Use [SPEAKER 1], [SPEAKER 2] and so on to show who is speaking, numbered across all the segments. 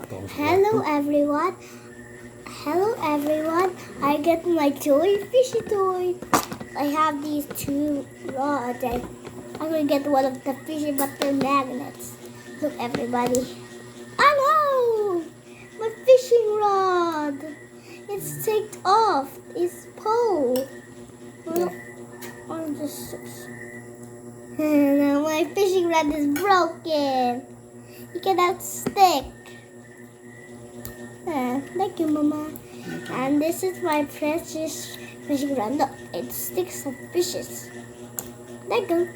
[SPEAKER 1] Hello everyone. Hello everyone. I get my toy, fishy toy. I have these two rods and I'm gonna get one of the fishy but they're magnets. Look everybody. Oh no! My fishing rod! It's taken off. It's pole. Now my fishing rod is broken. You cannot stick. Thank you, Mama. And this is my precious fishing rod. Look, it sticks some fishes. There you go.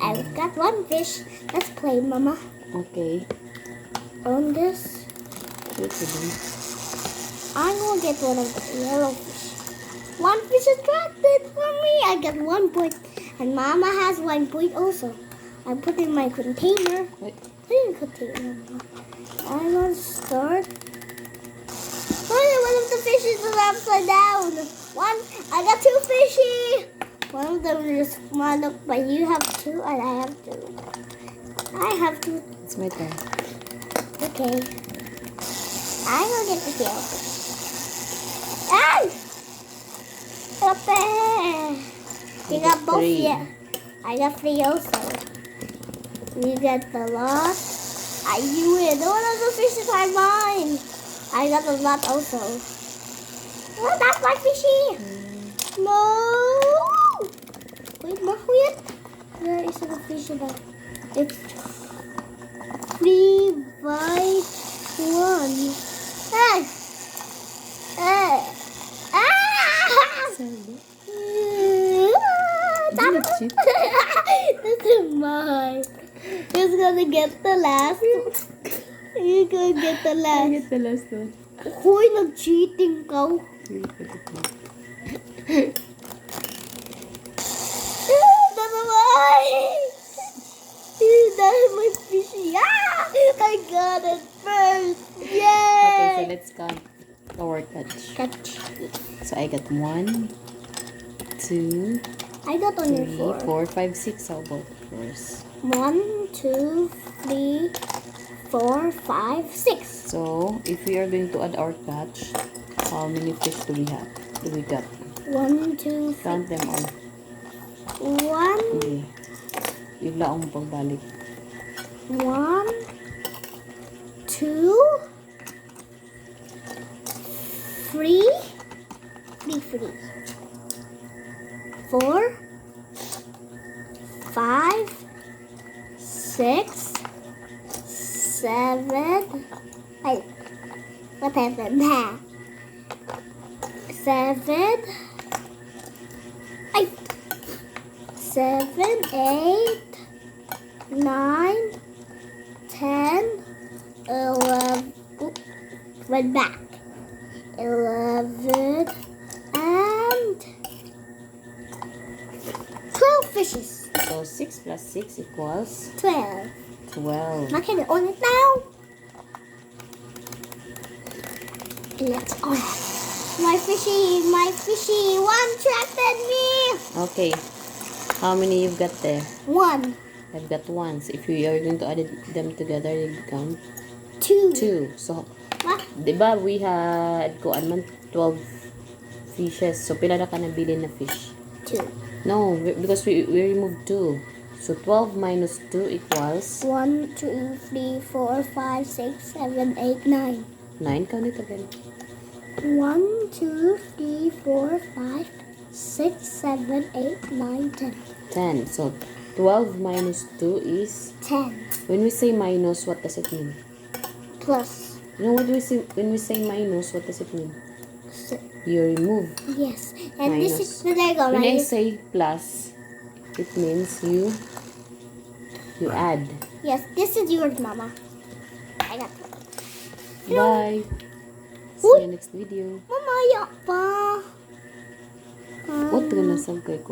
[SPEAKER 1] I've got one fish. Let's play, Mama.
[SPEAKER 2] Okay.
[SPEAKER 1] On this, I'm gonna get one of the yellow fish. One fish attracted for me. I got 1 point. And Mama has 1 point also. I put in my container.
[SPEAKER 2] Wait.
[SPEAKER 1] Put in container. I'm gonna start. Oh, one of the fishes is upside down. I got 2 fishy. One of them is small, look, but you have 2 and I have 2. I have 2.
[SPEAKER 2] It's my turn.
[SPEAKER 1] Okay. I'm gonna get the tail. Ah! Up there. You got both
[SPEAKER 2] 3.
[SPEAKER 1] yet. I got 3 also. You got the lot. You win. One of the fishes are mine. I got a lot also. Oh, that's my fishy. No. Wait, wait. Where is the fishy bag? It's 3 by 1. Hey. Hey. Ah! This is mine. Who's gonna get the last? You're gonna get the
[SPEAKER 2] I
[SPEAKER 1] last.
[SPEAKER 2] get the last one.
[SPEAKER 1] Hoy, nag-cheating ka. That's mine. That's my fishy. Ah! I got it first. Yay!
[SPEAKER 2] Okay, so let's count our touch.
[SPEAKER 1] Catch.
[SPEAKER 2] So I got 1, 2,
[SPEAKER 1] I got
[SPEAKER 2] 3,
[SPEAKER 1] only 4.
[SPEAKER 2] 4, 5, 6. How about yours?
[SPEAKER 1] 1, 2, 3, 4, 5, 6.
[SPEAKER 2] So if we are going to add our catch, how many fish do we have? Do we got?
[SPEAKER 1] 1, 2, 3.
[SPEAKER 2] Count them all.
[SPEAKER 1] 1,
[SPEAKER 2] Okay. Yung laong pagbalik.
[SPEAKER 1] 1, 2, 3, 4, 5, 6, 7. Ay, what happened? 7. Ay, 7, 8, 9, 10, 11. Oop, went back. 11 and 12 fishes.
[SPEAKER 2] So 6 plus 6 equals
[SPEAKER 1] 12.
[SPEAKER 2] 12.
[SPEAKER 1] Now can we on it now? Let's on it. My fishy, one attracted me.
[SPEAKER 2] Okay. How many you've got there?
[SPEAKER 1] 1,
[SPEAKER 2] I've got 1. So if we are going to add them together, they become
[SPEAKER 1] 2.
[SPEAKER 2] 2. So,
[SPEAKER 1] What?
[SPEAKER 2] diba we had 12 fishes. So, pila na ka nabili na fish?
[SPEAKER 1] 2.
[SPEAKER 2] No, because we removed 2. So, 12 minus 2 equals
[SPEAKER 1] 1, 2, 3, 4, 5, 6, 7, 8, 9.
[SPEAKER 2] 9. Count it again.
[SPEAKER 1] 1, 2, 3, 4, 5, 6, 7, 8, 9, 10.
[SPEAKER 2] 10. So, 12 minus 2 is...
[SPEAKER 1] 10.
[SPEAKER 2] When we say minus, what does it mean?
[SPEAKER 1] Plus.
[SPEAKER 2] You know what we say, when we say minus, what does it mean?
[SPEAKER 1] 6.
[SPEAKER 2] You remove.
[SPEAKER 1] Yes. And
[SPEAKER 2] Minus.
[SPEAKER 1] this is the Lego.
[SPEAKER 2] When I
[SPEAKER 1] Right?
[SPEAKER 2] say plus, it means you add.
[SPEAKER 1] Yes, this is yours, Mama. I got it.
[SPEAKER 2] Bye. See you next video.
[SPEAKER 1] Mama, yak pa.
[SPEAKER 2] What na nasab kay ko?